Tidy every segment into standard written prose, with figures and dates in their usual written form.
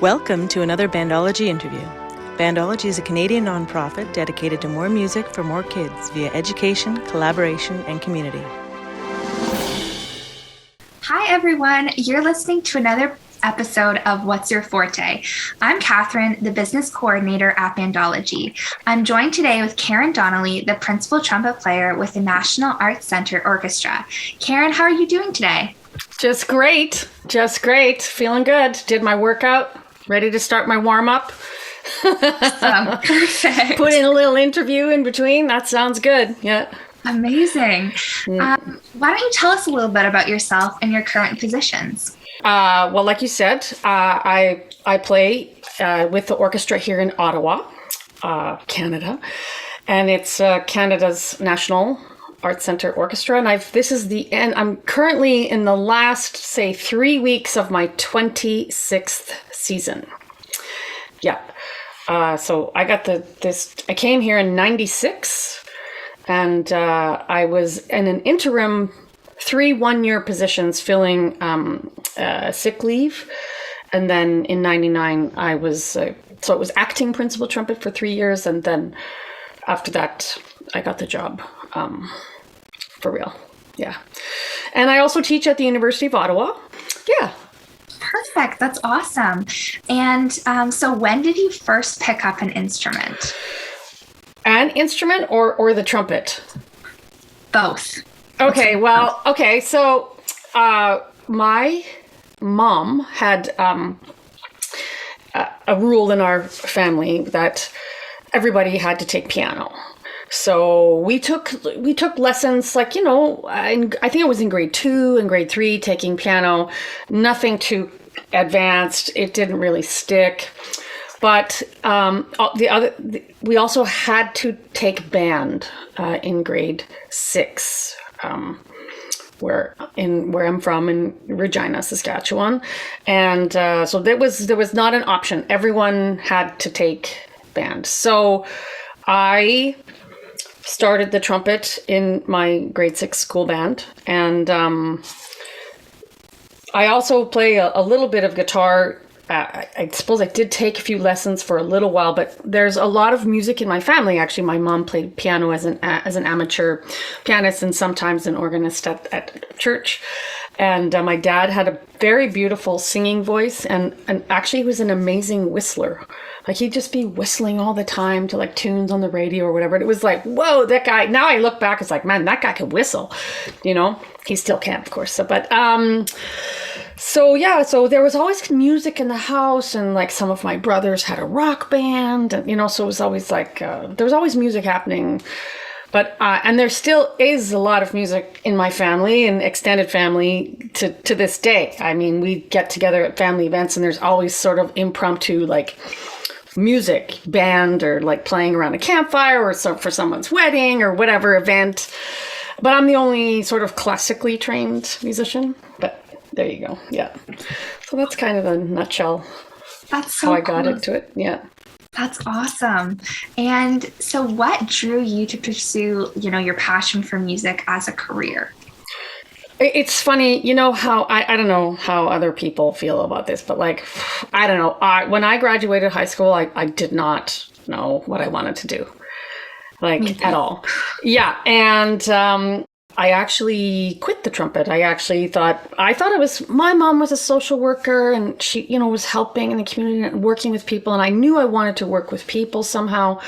Welcome to another Bandology interview. Bandology is a Canadian nonprofit dedicated to more music for more kids via education, collaboration, and community. Hi, everyone. You're listening to another episode of What's Your Forte? I'm Kathryn, the business coordinator at Bandology. I'm joined today with Kathryn Donnelly, the principal trumpet player with the National Arts Centre Orchestra. Kathryn, how are you doing today? Just great. Feeling good. Did my workout. Ready to start my warm-up. Awesome. Perfect. Put in a little interview in between. That sounds good. Yeah. Amazing. Why don't you tell us a little bit about yourself and your current positions? Well, like you said, I play with the orchestra here in Ottawa, Canada, and it's Canada's National Arts Centre Orchestra, and this is the end. I'm currently in the last, say, 3 weeks of my 26th season. Yeah. So I got I came here in 96, and I was in an interim 3 one-year positions filling sick leave. And then in 99, I was, so it was acting principal trumpet for 3 years. And then after that, I got the job for real. Yeah. And I also teach at the University of Ottawa. Yeah. Perfect. That's awesome. And so when did you first pick up an instrument? An instrument or the trumpet? Both. Okay. Well, okay. So my mom had a rule in our family that everybody had to take piano. So we took lessons, like, I think it was in grade 2 and grade 3, taking piano, nothing too advanced. It didn't really stick. But we also had to take band in grade 6, where I'm from, in Regina, Saskatchewan. And so there was not an option. Everyone had to take band. So I started the trumpet in my grade 6 school band, and I also play a little bit of guitar. I suppose I did take a few lessons for a little while, but there's a lot of music in my family. Actually, my mom played piano as an amateur pianist and sometimes an organist at church. And my dad had a very beautiful singing voice, and actually he was an amazing whistler. Like, he'd just be whistling all the time to like tunes on the radio or whatever. And it was like, whoa, that guy. Now I look back, it's like, man, that guy could whistle. He still can't, of course. So there was always music in the house, and like some of my brothers had a rock band, and so it was always like there was always music happening. But and there still is a lot of music in my family and extended family to this day. I mean, we get together at family events, and there's always sort of impromptu like music, band, or like playing around a campfire, or for someone's wedding or whatever event. But I'm the only sort of classically trained musician. But there you go. Yeah. So that's kind of a nutshell. That's so how I cool. got into it. Yeah. That's awesome. And so what drew you to pursue, your passion for music as a career? It's funny, how, I don't know how other people feel about this, but like, I don't know. When I graduated high school, I did not know what I wanted to do, like at all. Yeah. And I actually quit the trumpet. I thought it was, my mom was a social worker, and she, was helping in the community and working with people. And I knew I wanted to work with people somehow.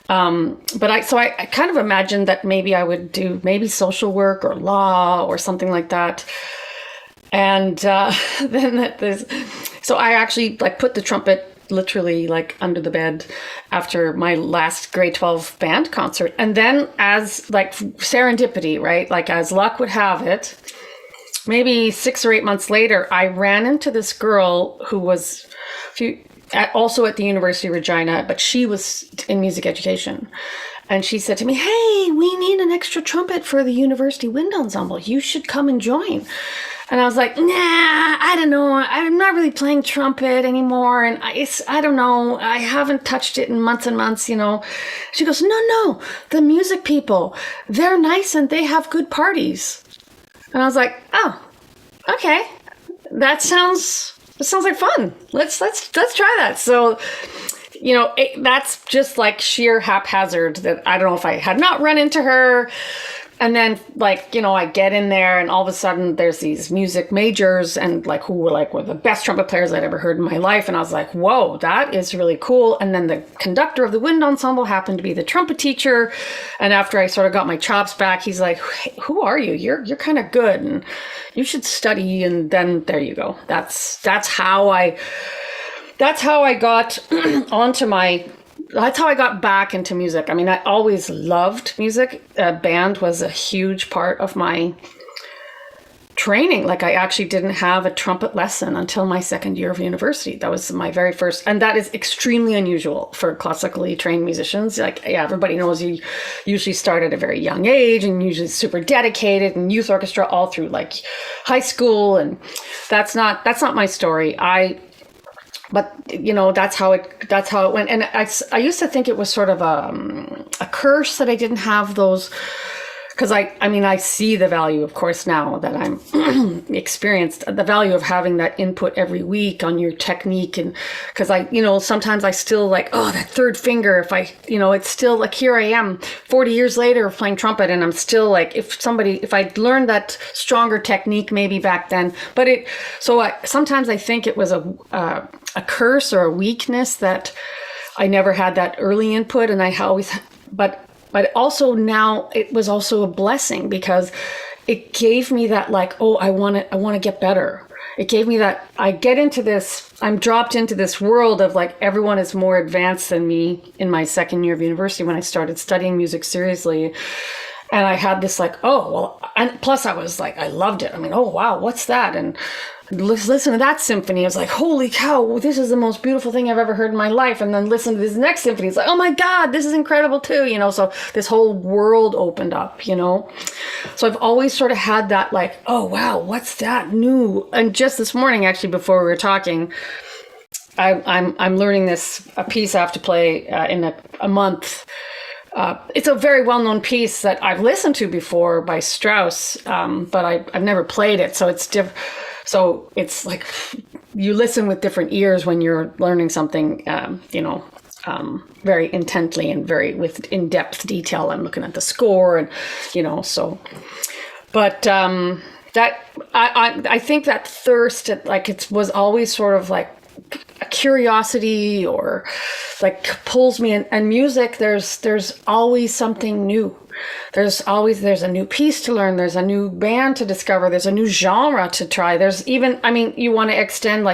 But I kind of imagined that maybe I would do social work or law or something like that. And so I actually like put the trumpet literally like under the bed after my last grade 12 band concert. And then, as like serendipity, right? Like as luck would have it, maybe 6 or 8 months later, I ran into this girl who was also at the University of Regina, but she was in music education. And she said to me, "Hey, we need an extra trumpet for the university wind ensemble. You should come and join." And I was like, "Nah, I don't know. I'm not really playing trumpet anymore. And I don't know. I haven't touched it in months and months, She goes, "No, the music people, they're nice and they have good parties." And I was like, "Oh, okay. That sounds this sounds like fun. Let's try that. So, that's just like sheer haphazard that I don't know if I had not run into her. And then I get in there and all of a sudden there's these music majors and who were the best trumpet players I'd ever heard in my life. And I was like, whoa, that is really cool. And then the conductor of the wind ensemble happened to be the trumpet teacher. And after I sort of got my chops back, he's like, hey, who are you? You're kind of good and you should study. And then there you go. That's how I got that's how I got back into music. I mean, I always loved music. Band was a huge part of my training. I actually didn't have a trumpet lesson until my second year of university. That was my very first, and that is extremely unusual for classically trained musicians. Everybody knows you usually start at a very young age and usually super dedicated and youth orchestra all through high school. And that's not my story. But that's how it went. And I used to think it was sort of a curse that I didn't have those, because I see the value, of course, now that I'm experienced, the value of having that input every week on your technique. And because sometimes I still that third finger, it's still here I am 40 years later playing trumpet and I'm still if I'd learned that stronger technique maybe back then, sometimes I think it was a curse or a weakness that I never had that early input. And I always, but also now it was also a blessing because it gave me that I want to get better. It gave me that I'm dropped into this world of everyone is more advanced than me in my second year of university when I started studying music seriously. And I had this and plus I was I loved it. I mean, oh wow, what's that? And listen to that symphony. I was like, holy cow, this is the most beautiful thing I've ever heard in my life. And then listen to this next symphony. It's oh my God, this is incredible too. So this whole world opened up, So I've always sort of had that oh wow, what's that new? And just this morning, actually, before we were talking, I'm learning a piece I have to play in a month. It's a very well-known piece that I've listened to before by Strauss, but I've never played it. So it's So it's you listen with different ears when you're learning something, very intently and very with in-depth detail. I'm looking at the score and, so. But that I think that thirst, it was always sort of a curiosity or pulls me in. And music, there's always something new. There's a new piece to learn. There's a new band to discover. There's a new genre to try. There's even, you want to extend,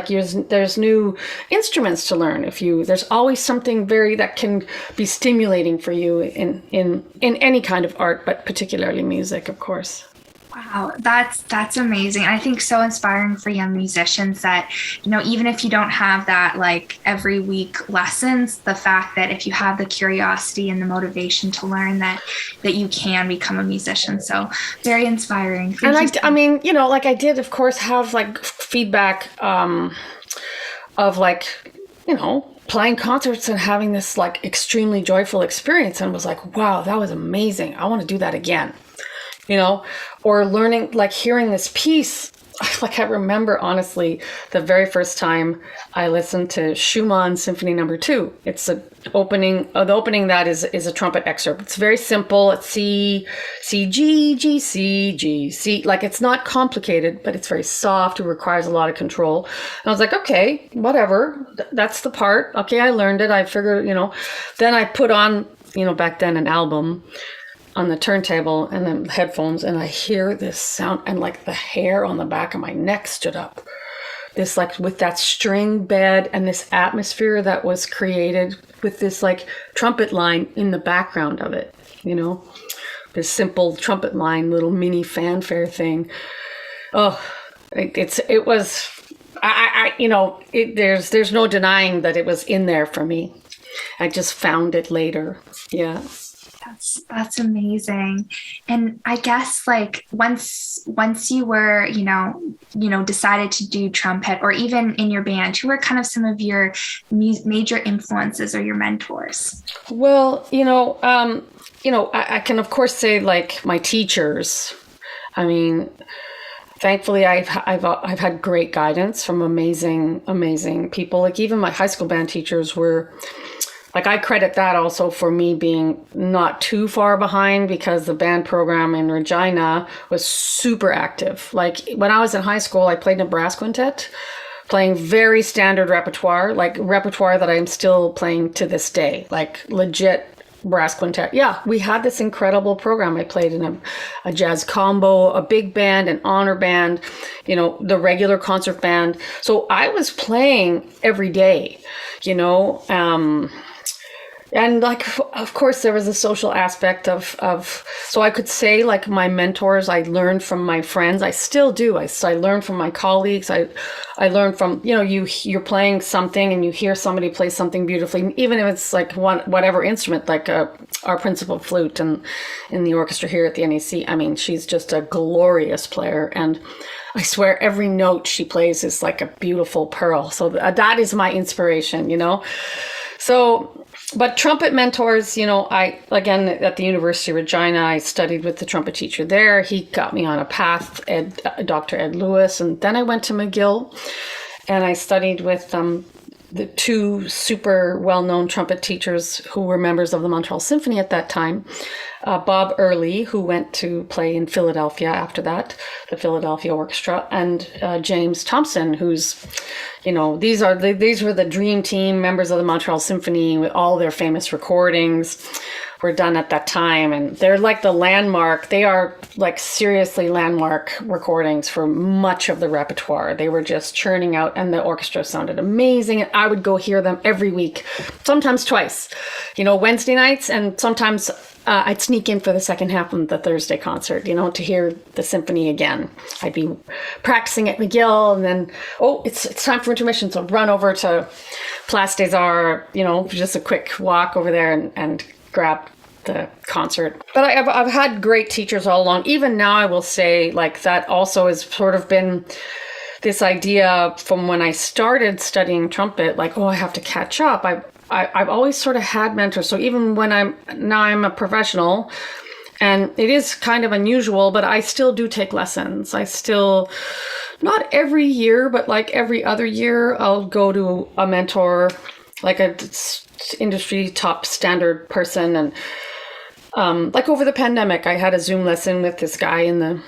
there's new instruments to learn. There's always something that can be stimulating for you in any kind of art, but particularly music, of course. Wow, that's amazing. I think so inspiring for young musicians that, even if you don't have that every week lessons, the fact that if you have the curiosity and the motivation to learn that you can become a musician. So very inspiring. I did, of course, have feedback of playing concerts and having this extremely joyful experience and was wow, that was amazing. I want to do that again. Or learning, hearing this piece. I remember, honestly, the very first time I listened to Schumann's Symphony No. 2. It's the opening that is a trumpet excerpt. It's very simple. It's C, G, G, C, G, C. It's not complicated, but it's very soft. It requires a lot of control. And I was like, okay, whatever. That's the part. Okay, I learned it. I figured, Then I put on, back then an album on the turntable and then headphones, and I hear this sound and the hair on the back of my neck stood up. This with that string bed and this atmosphere that was created with this trumpet line in the background of it, this simple trumpet line, little mini fanfare thing. Oh, it was, there's no denying that it was in there for me. I just found it later. Yeah. That's amazing. And I guess once you were, decided to do trumpet, or even in your band, who were kind of some of your major influences or your mentors? Well, I can of course say my teachers. thankfully, I've had great guidance from amazing people. Like even my high school band teachers were, like, I credit that also for me being not too far behind, because the band program in Regina was super active. Like when I was in high school, I played in a brass quintet, playing very standard repertoire, like repertoire that I'm still playing to this day, like legit brass quintet. Yeah, we had this incredible program. I played in a jazz combo, a big band, an honor band, the regular concert band. So I was playing every day, and like, of course, there was a social aspect of, so I could say, like, my mentors, I learned from my friends. I still do. I learned from my colleagues. I learned from, you're playing something and you hear somebody play something beautifully, even if it's like whatever instrument, like our principal flute and in the orchestra here at the NAC. I mean, she's just a glorious player. And I swear every note she plays is like a beautiful pearl. So that is my inspiration, So, but trumpet mentors, again, at the University of Regina, I studied with the trumpet teacher there. He got me on a path, Dr. Ed Lewis. And then I went to McGill and I studied with the two super well-known trumpet teachers who were members of the Montreal Symphony at that time. Bob Early, who went to play in Philadelphia after that, the Philadelphia Orchestra, and James Thompson, who's, these were the dream team members of the Montreal Symphony with all their famous recordings were done at that time. And they're like the landmark. They are like seriously landmark recordings for much of the repertoire. They were just churning out and the orchestra sounded amazing. And I would go hear them every week, sometimes twice, Wednesday nights. And sometimes I'd sneak in for the second half of the Thursday concert, to hear the symphony again. I'd be practicing at McGill and then, it's time for intermission. So run over to Place des Arts, just a quick walk over there and grab the concert. But I've had great teachers all along. Even now, I will say, like, that also has sort of been this idea from when I started studying trumpet, like, I have to catch up. I've always sort of had mentors. So even when I'm a professional, and it is kind of unusual, but I still do take lessons. I still, not every year, but like every other year, I'll go to a mentor, like a industry top standard person. And like over the pandemic, I had a Zoom lesson with this guy in the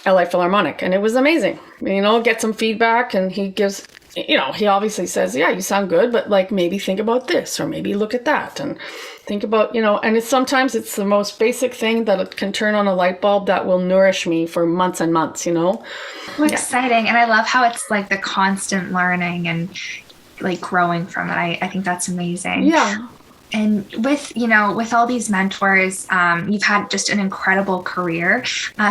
LA Philharmonic, and it was amazing. Get some feedback, and he gives, he obviously says, yeah, you sound good, but like maybe think about this, or maybe look at that, and think about, and sometimes it's the most basic thing that it can turn on a light bulb that will nourish me for months and months, Exciting. And I love how it's like the constant learning and like growing from it. I think that's amazing. Yeah. And with all these mentors, you've had just an incredible career.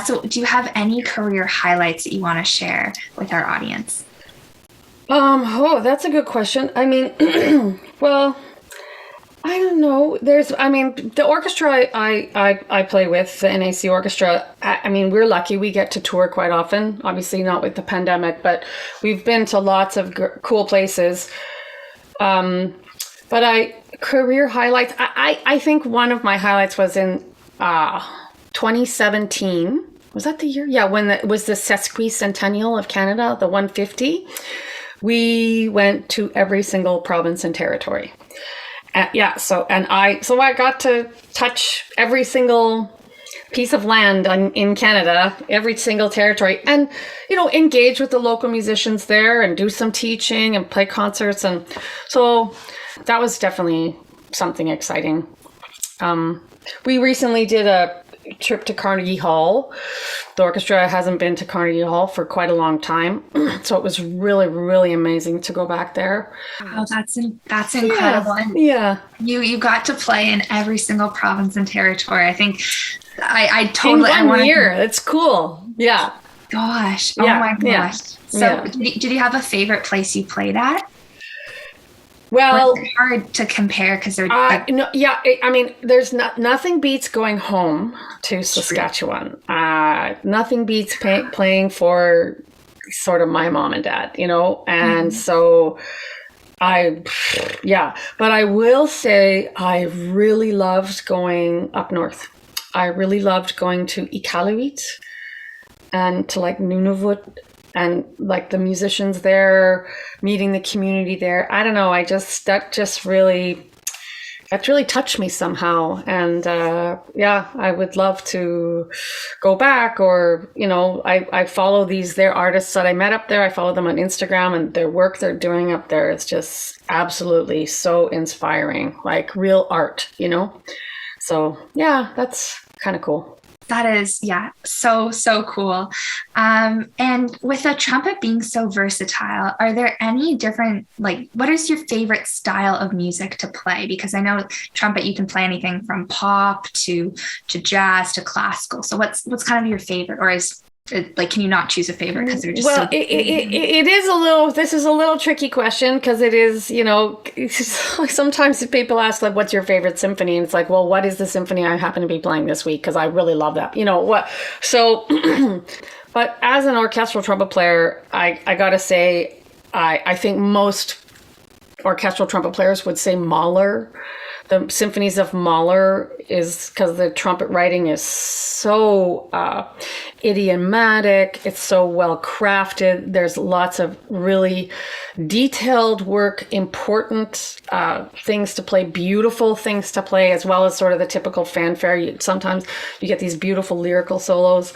So do you have any career highlights that you want to share with our audience? That's a good question. I mean, well, I don't know. The orchestra I play with, the NAC Orchestra, we're lucky. We get to tour quite often, obviously not with the pandemic, but we've been to lots of cool places. But career highlights, I think one of my highlights was in 2017. Was that the year? Yeah, when it was the sesquicentennial of Canada, the 150. We went to every single province and territory. So I got to touch every single piece of land in Canada, every single territory, and engage with the local musicians there and do some teaching and play concerts. And so that was definitely something exciting. We recently did a trip to Carnegie Hall. The orchestra hasn't been to Carnegie Hall for quite a long time, so it was really, really amazing to go back there. Oh, that's incredible! Yeah, and you got to play in every single province and territory. I think I totally in 1 year. It's cool. Yeah. Gosh. Yeah. Oh my gosh. Yeah. So, Yeah. did you have a favorite place you played at? Well, it's hard to compare because they're there's nothing beats going home to Saskatchewan. Nothing beats playing for sort of my mom and dad, and so but I will say I really loved going up north. I really loved going to Iqaluit and to like Nunavut and like the musicians there, meeting the community there. I don't know. That really touched me somehow. And I would love to go back, or, I follow their artists that I met up there. I follow them on Instagram, and their work they're doing up there is just absolutely so inspiring, like real art, So yeah, that's kind of cool. That is, so cool. And with a trumpet being so versatile, are there any different, what is your favorite style of music to play? Because I know trumpet, you can play anything from pop to jazz to classical. So what's kind of your favorite, or is can you not choose a favorite because they're just this is a little tricky question, because it is, sometimes people ask what's your favorite symphony, and it's like, well, what is the symphony I happen to be playing this week, because I really love that, so but as an orchestral trumpet player, I gotta say, I think most orchestral trumpet players would say Mahler. The symphonies of Mahler is because the trumpet writing is so idiomatic. It's so well crafted. There's lots of really detailed work, important things to play, beautiful things to play, as well as sort of the typical fanfare. Sometimes you get these beautiful lyrical solos.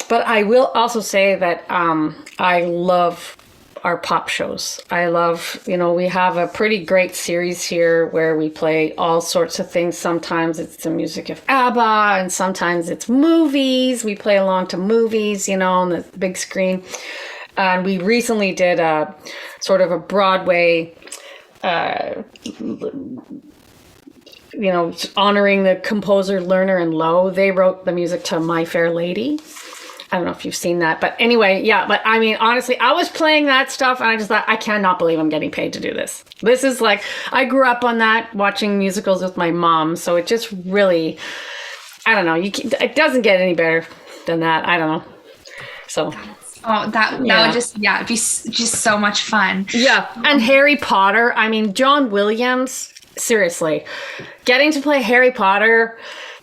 But I will also say that I love our pop shows. I love, we have a pretty great series here where we play all sorts of things. Sometimes it's the music of ABBA, and sometimes it's movies. We play along to movies, on the big screen. And we recently did a sort of a Broadway, honoring the composer Lerner and Loewe. They wrote the music to My Fair Lady. I don't know if you've seen that, but anyway, yeah. But I mean, honestly, I was playing that stuff, and I just thought, I cannot believe I'm getting paid to do this. This is I grew up on that, watching musicals with my mom. So it just really, I don't know. It doesn't get any better than that. I don't know. So. Oh, that would it'd be just so much fun. Yeah. And Harry Potter. I mean, John Williams, seriously, getting to play Harry Potter,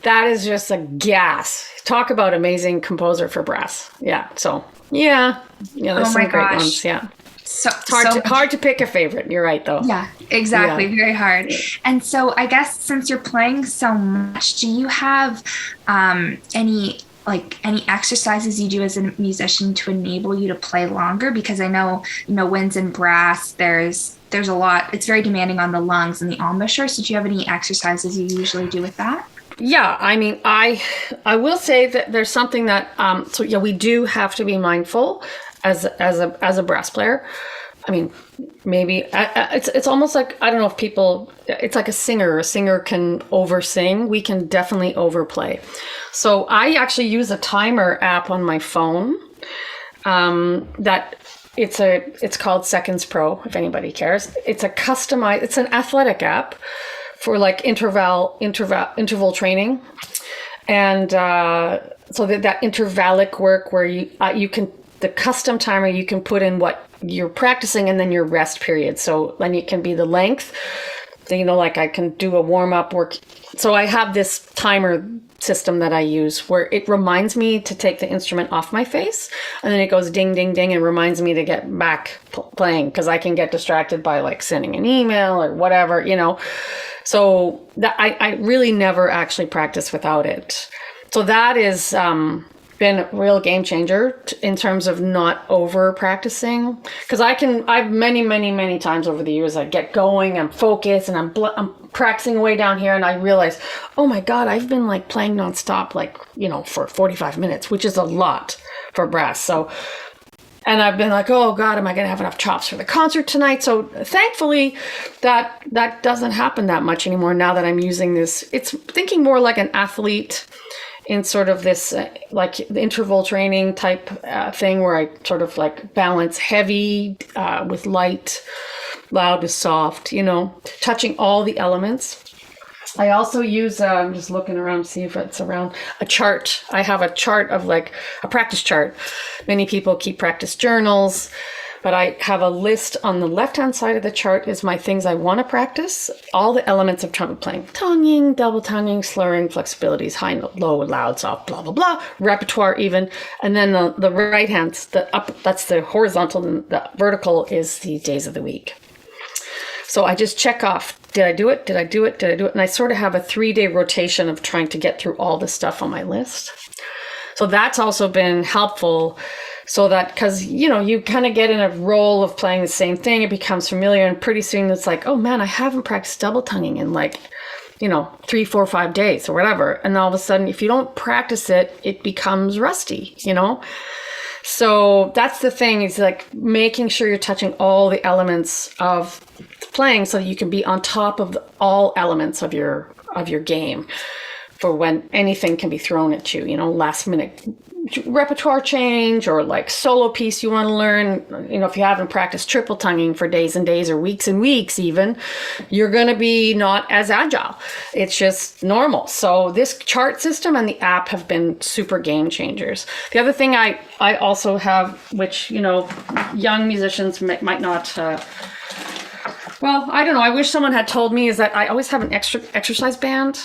that is just a gas. Talk about amazing composer for brass. Yeah. So, there's some great ones. Yeah. So it's hard to pick a favorite. You're right, though. Yeah, exactly. Yeah. Very hard. And so I guess since you're playing so much, do you have any exercises you do as a musician to enable you to play longer? Because I know, winds and brass, there's a lot. It's very demanding on the lungs and the embouchure. So do you have any exercises you usually do with that? Yeah, I mean, I will say that there's something that we do have to be mindful as a brass player. I mean, maybe it's almost like, I don't know if people, it's like a singer can oversing. We can definitely overplay. So I actually use a timer app on my phone. It's called Seconds Pro, if anybody cares. It's an athletic app for interval training, and so that intervallic work where you can, the custom timer, you can put in what you're practicing and then your rest period. So then it can be the length. I can do a warm up work. So I have this timer system that I use where it reminds me to take the instrument off my face, and then it goes ding, ding, ding, and reminds me to get back playing, because I can get distracted by sending an email or whatever, So that I really never actually practice without it. So that is been a real game changer in terms of not over practicing, because I've many times over the years, I get going, I'm focused, and I'm practicing away down here, and I realize, oh my God, I've been playing nonstop, for 45 minutes, which is a lot for brass. So, and I've been oh God, am I going to have enough chops for the concert tonight? So thankfully that doesn't happen that much anymore now that I'm using this. It's thinking more like an athlete in sort of this the interval training type thing, where I sort of balance heavy with light, loud with soft, touching all the elements. I also use, I'm just looking around to see if it's around, a chart. I have a chart of a practice chart. Many people keep practice journals. But I have a list on the left-hand side of the chart is my things I want to practice, all the elements of trumpet playing, tonguing, double tonguing, slurring, flexibilities, high note, low, loud, soft, blah, blah, blah, repertoire even. And then the right hand, the up, that's the horizontal, and the vertical is the days of the week. So I just check off, did I do it? Did I do it? Did I do it? And I sort of have a 3-day rotation of trying to get through all the stuff on my list. So that's also been helpful, so that, because, you know, you kind of get in a role of playing the same thing, it becomes familiar, and pretty soon it's like, oh man, I haven't practiced double tonguing in like, you know, 3, 4, 5 days or whatever. And all of a sudden, if you don't practice it, it becomes rusty, you know? So that's the thing, is like making sure you're touching all the elements of playing so that you can be on top of all elements of your game for when anything can be thrown at you, you know, last minute repertoire change or like solo piece you want to learn. You know, if you haven't practiced triple tonguing for days and days or weeks and weeks even, you're going to be not as agile. It's just normal. So this chart system and the app have been super game changers. The other thing I also have, which, you know, young musicians might not, well, I don't know, I wish someone had told me, is that I always have an extra exercise band.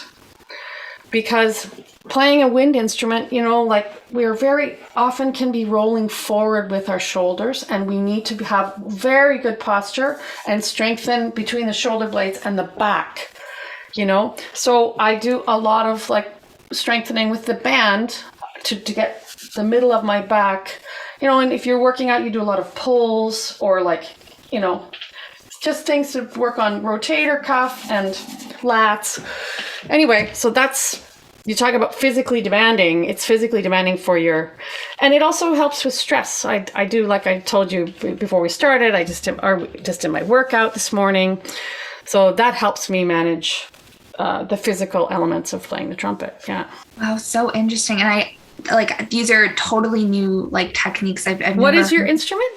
Because playing a wind instrument, you know, like we're very often can be rolling forward with our shoulders, and we need to have very good posture and strengthen between the shoulder blades and the back, you know. So I do a lot of like strengthening with the band to get the middle of my back, you know. And if you're working out, you do a lot of pulls or like, you know, just things to work on rotator cuff and lats. Anyway, so that's, you talk about physically demanding. It's physically demanding for your, and it also helps with stress. I do, like I told you before we started, I just did my workout this morning. So that helps me manage the physical elements of playing the trumpet. Yeah. Wow, so interesting. And I, like, these are totally new, like, techniques I've What never is your heard. instrument?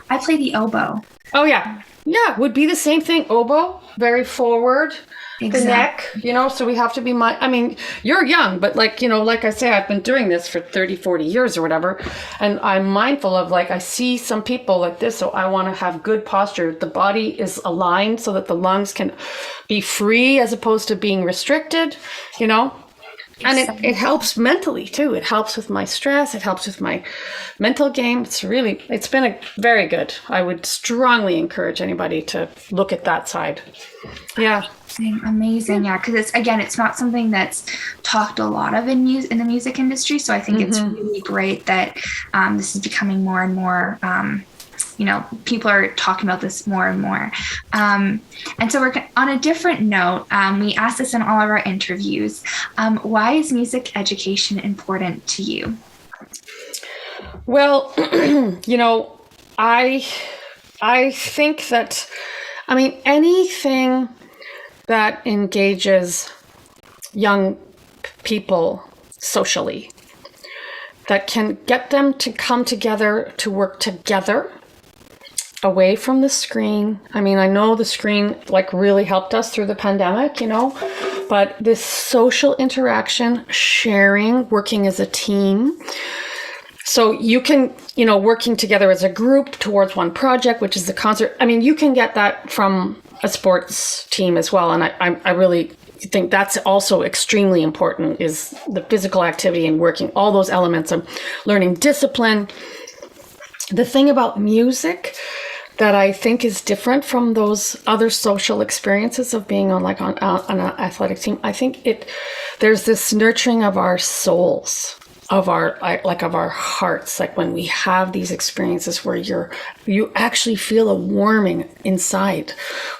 I play the oboe. Oh, yeah. Yeah, would be the same thing. Oboe, very forward. Exactly. The neck, you know, so we have to be, I mean, you're young, but like, you know, like I say, I've been doing this for 30, 40 years or whatever. And I'm mindful of, like, I see some people like this, so I want to have good posture. The body is aligned so that the lungs can be free as opposed to being restricted, you know. And it helps mentally too. It helps with my stress. It helps with my mental game. It's been a very good. I would strongly encourage anybody to look at that side. Yeah. Amazing. Yeah. Cause it's not something that's talked a lot of in the music industry. So I think it's really great that this is becoming more and more, you know, people are talking about this more and more. And so we're on a different note. We ask this in all of our interviews. Why is music education important to you? Well, you know, I think that, I mean, anything that engages young people socially, that can get them to come together, to work together, away from the screen. I mean, I know the screen like really helped us through the pandemic, you know, but this social interaction, sharing, working as a team. So you can, you know, working together as a group towards one project, which is the concert. I mean, you can get that from a sports team as well. And I really think that's also extremely important, is the physical activity and working all those elements of learning discipline. The thing about music that I think is different from those other social experiences of being on an athletic team, I think there's this nurturing of our souls, of our hearts. Like when we have these experiences where you actually feel a warming inside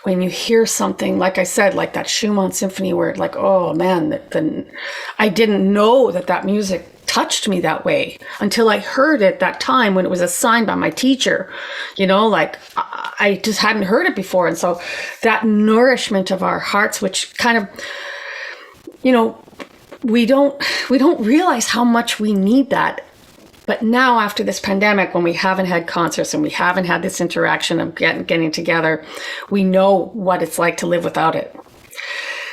when you hear something, like I said, like that Schumann symphony, where like, oh man, I didn't know that music touched me that way until I heard it that time when it was assigned by my teacher, you know, like I just hadn't heard it before. And so that nourishment of our hearts, which kind of, you know, we don't realize how much we need that. But now after this pandemic, when we haven't had concerts and we haven't had this interaction of getting together, we know what it's like to live without it.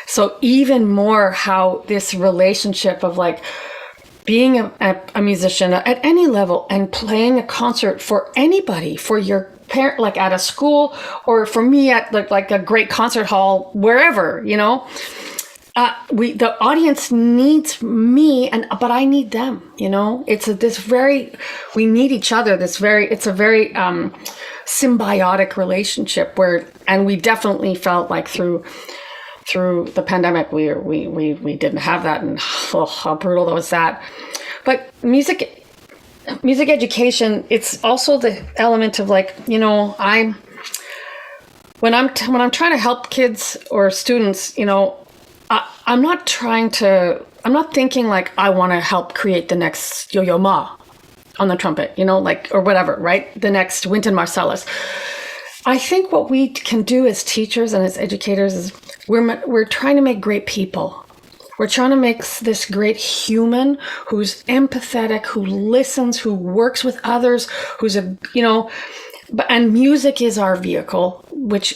So even more how this relationship of like being a musician at any level and playing a concert for anybody, for your parent, like at a school, or for me at like a great concert hall, wherever, the audience needs me, but I need them. We need each other. It's a very symbiotic relationship and we definitely felt like through the pandemic, we didn't have that, and how brutal was that. But music education, it's also the element of like, when I'm trying to help kids or students, I'm not thinking like I want to help create the next Yo-Yo Ma on the trumpet, or whatever, right? The next Wynton Marsalis. I think what we can do as teachers and as educators is we're trying to make great people. We're trying to make this great human who's empathetic, who listens, who works with others, and music is our vehicle,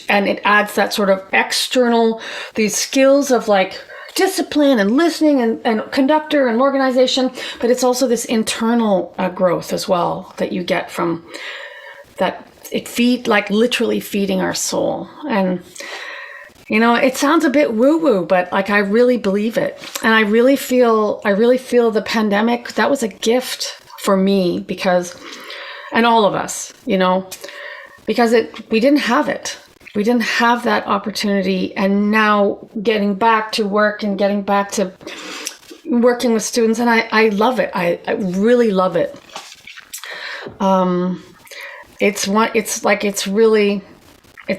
and it adds that sort of external, these skills of like discipline and listening and conductor and organization, but it's also this internal growth as well that you get from that. Literally feeding our soul. And it sounds a bit woo-woo, but like I really believe it. And I really feel the pandemic, that was a gift for me and all of us, because we didn't have it. We didn't have that opportunity. And now getting back to work and getting back to working with students, and I love it. I really love it. It's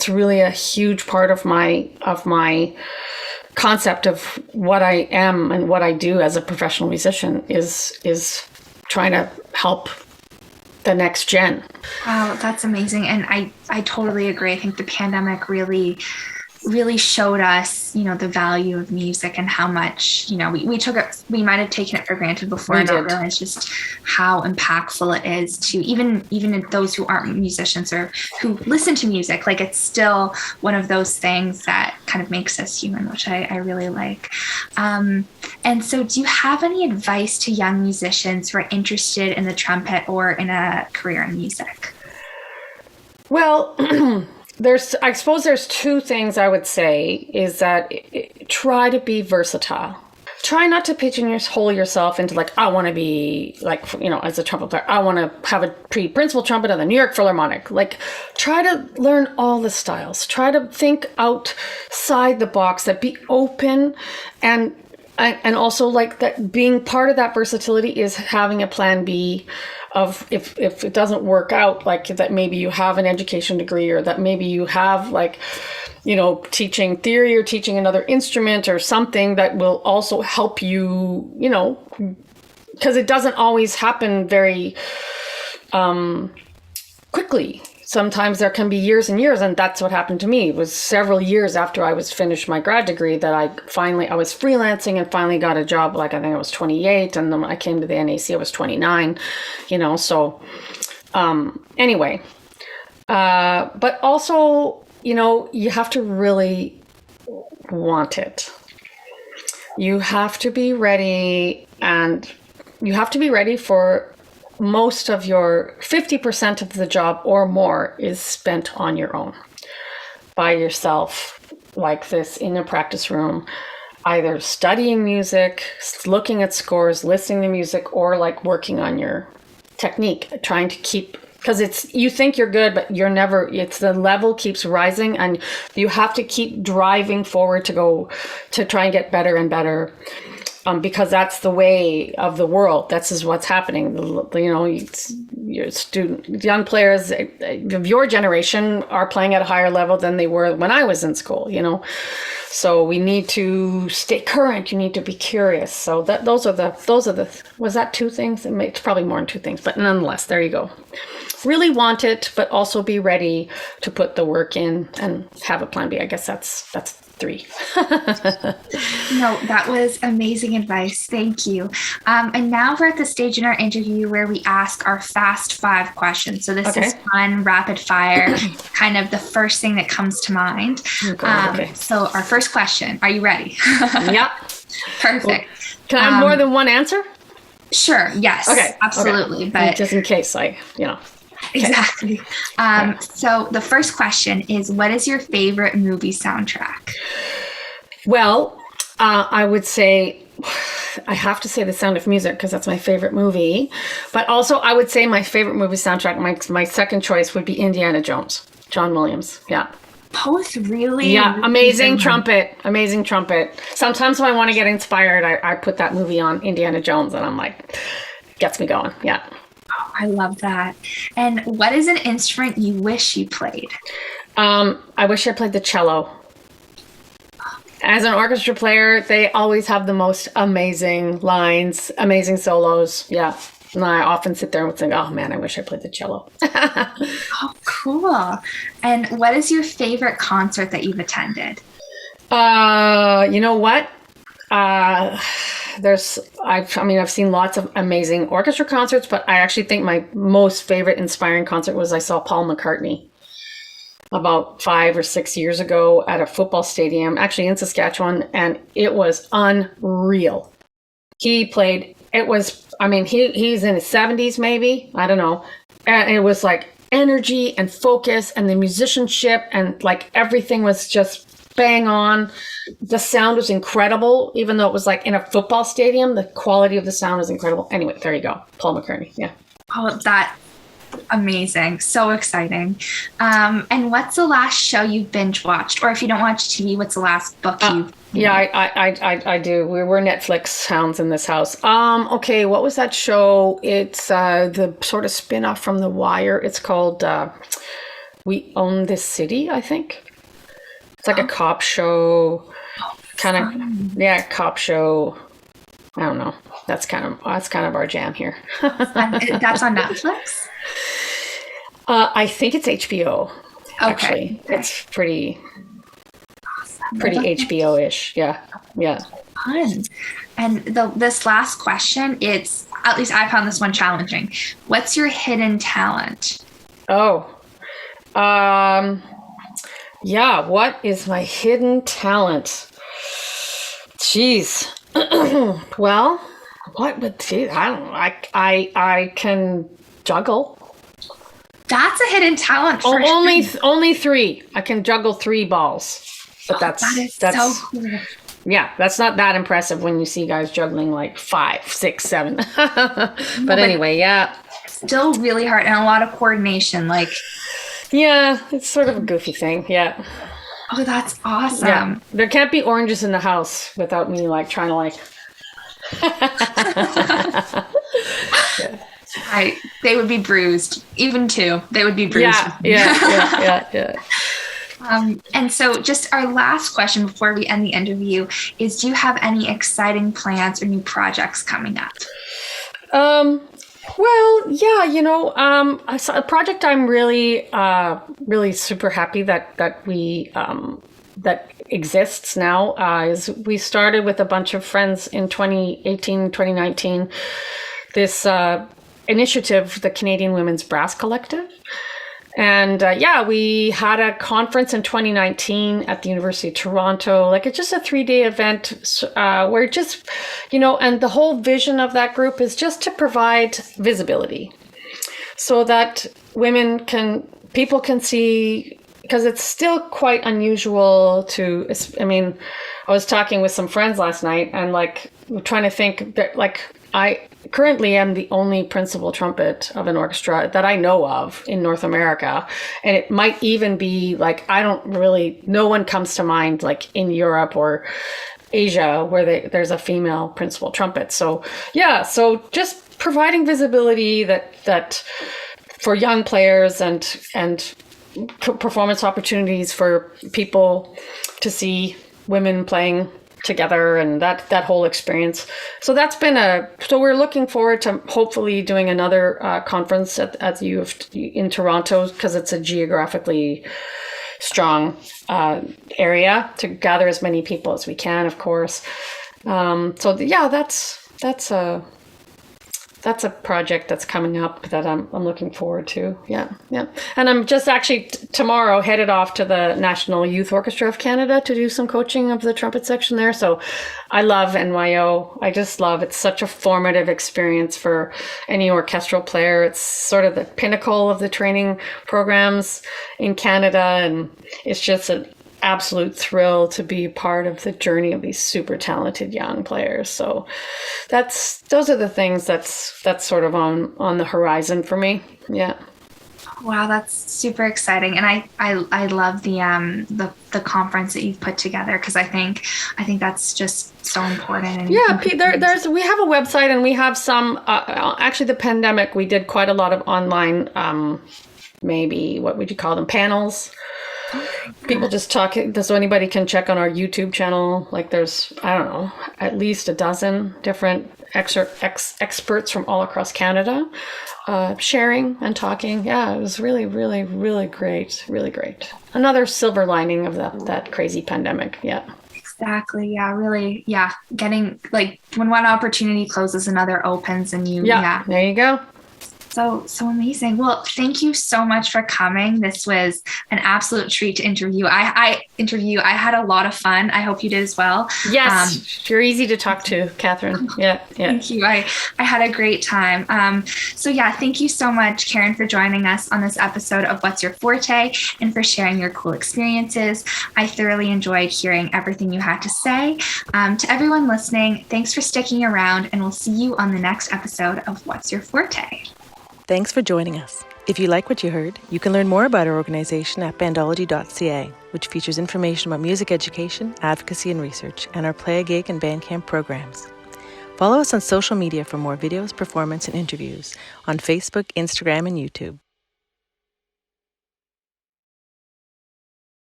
really a huge part of my concept of what I am and what I do as a professional musician is trying to help the next gen. Wow, that's amazing. And I totally agree. I think the pandemic really showed us, the value of music and how much, we might have taken it for granted before and not realize just how impactful it is to even those who aren't musicians or who listen to music. Like, it's still one of those things that kind of makes us human, which I really like. And so do you have any advice to young musicians who are interested in the trumpet or in a career in music? Well, I suppose there's two things I would say is that try to be versatile. Try not to pigeonhole yourself into like, I want to be like, as a trumpet player, I want to have a principal trumpet of the New York Philharmonic. Like, try to learn all the styles. Try to think outside the box, that be open, and also like that being part of that versatility is having a plan B of if it doesn't work out, like that maybe you have an education degree, or that maybe you have like, teaching theory or teaching another instrument or something that will also help you, because it doesn't always happen very quickly. Sometimes there can be years and years, and that's what happened to me. It was several years after I was finished my grad degree that I was freelancing and finally got a job. Like, I think I was 28, and then when I came to the NAC, I was 29, so anyway. But also, you have to really want it. You have to be ready, and you have to be ready for most of your 50% of the job or more is spent on your own, by yourself, like this, in a practice room, either studying music, looking at scores, listening to music, or like working on your technique, trying to keep, because you think you're good, but you're never, the level keeps rising, and you have to keep driving forward to try and get better and better. Because that's the way of the world. That's is what's happening. Your young players of your generation are playing at a higher level than they were when I was in school. So we need to stay current. You need to be curious. So those are the. Was that two things? It's probably more than two things, but nonetheless, there you go. Really want it, but also be ready to put the work in and have a plan B. I guess that's 3. No, that was amazing advice. Thank you. And now we're at the stage in our interview where we ask our fast 5 questions. So this is fun, rapid fire, kind of the first thing that comes to mind. Okay. So our first question, are you ready? Yeah. Perfect. Well, can I have more than one answer? Sure. Yes. Okay. Absolutely. Okay. But just in case Exactly. So the first question is, what is your favorite movie soundtrack? Well, I would say, I have to say The Sound of Music because that's my favorite movie. But also I would say my favorite movie soundtrack, my second choice would be Indiana Jones, John Williams. Yeah. Both really? Yeah, amazing trumpet. Sometimes when I want to get inspired, I put that movie on, Indiana Jones, and I'm like, gets me going. Yeah. Oh, I love that. And what is an instrument you wish you played? I wish I played the cello. As an orchestra player, they always have the most amazing lines, amazing solos. Yeah. And I often sit there and think, oh man, I wish I played the cello. Oh, cool. And what is your favorite concert that you've attended? You know what? I've seen lots of amazing orchestra concerts, but I actually think my most favorite inspiring concert was I saw Paul McCartney about 5 or 6 years ago at a football stadium, actually in Saskatchewan, and it was unreal. He played, he's in his 70s maybe, I don't know, and it was like energy and focus and the musicianship and like everything was just bang on. The sound was incredible, even though it was like in a football stadium, the quality of the sound was incredible. Anyway, there you go, Paul McCartney, yeah. Oh, that amazing. So exciting. And what's the last show you binge watched? Or if you don't watch TV, what's the last book you... Yeah, I do. We're Netflix hounds in this house. Okay, what was that show? It's the sort of spin-off from The Wire. It's called We Own This City, I think. It's like a cop show. Cop show. I don't know. That's kind of our jam here. That's on Netflix? I think it's HBO. Okay. Actually, it's pretty HBO-ish. Yeah. Fun. And this last question, it's, at least I found this one challenging. What's your hidden talent? Yeah. What is my hidden talent? Jeez. Well, what would I don't know. I can juggle. That's a hidden talent for only 3. I can juggle 3 balls. But that's so cool. Yeah, that's not that impressive when you see guys juggling like 5, 6, 7. But anyway, yeah. Still really hard and a lot of coordination. Like, yeah, it's sort of a goofy thing. Yeah. Oh, that's awesome. Yeah. There can't be oranges in the house without me like trying to like. They would be bruised. Even 2, they would be bruised. Yeah. And so just our last question before we end the interview is, do you have any exciting plans or new projects coming up? Well, yeah, I saw a project I'm really, really super happy that we, that exists now, is we started with a bunch of friends in 2018, 2019, this, initiative, the Canadian Women's Brass Collective. And we had a conference in 2019 at the University of Toronto. Like, it's just a 3-day event where just, and the whole vision of that group is just to provide visibility so that people can see, because it's still quite unusual I was talking with some friends last night and like, we're trying to think that like, I currently am the only principal trumpet of an orchestra that I know of in North America. And it might even be like, no one comes to mind like in Europe or Asia where there's a female principal trumpet. So so just providing visibility that for young players and performance opportunities for people to see women playing together and that whole experience. So that's been so we're looking forward to hopefully doing another conference at the U of in Toronto, because it's a geographically strong area to gather as many people as we can, of course. That's that's a project that's coming up that I'm looking forward to. Yeah. And I'm just actually tomorrow headed off to the National Youth Orchestra of Canada to do some coaching of the trumpet section there. So I love NYO. I just love it's such a formative experience for any orchestral player. It's sort of the pinnacle of the training programs in Canada, and it's just an absolute thrill to be part of the journey of these super talented young players. So those are the things that's sort of on the horizon for me. Yeah. Wow, that's super exciting, and I love the conference that you've put together, because I think that's just so important. And yeah, we have a website, and we have some. Actually, the pandemic, we did quite a lot of online. Maybe what would you call them? Panels. People just talking. So anybody can check on our YouTube channel. Like there's, I don't know, at least a dozen different experts from all across Canada sharing and talking. Yeah, it was really, really, really great. Really great. Another silver lining of that crazy pandemic. Yeah. Exactly. Yeah. Really. Yeah. Getting like when one opportunity closes, another opens, and Yeah. There you go. So amazing. Well, thank you so much for coming. This was an absolute treat to interview. I had a lot of fun. I hope you did as well. Yes, you're easy to talk to, Kathryn. Yeah. Thank you. I had a great time. Thank you so much, Kathryn, for joining us on this episode of What's Your Forte and for sharing your cool experiences. I thoroughly enjoyed hearing everything you had to say. To everyone listening, thanks for sticking around, and we'll see you on the next episode of What's Your Forte. Thanks for joining us. If you like what you heard, you can learn more about our organization at bandology.ca, which features information about music education, advocacy and research, and our Play a Gig and Bandcamp programs. Follow us on social media for more videos, performance, and interviews on Facebook, Instagram, and YouTube.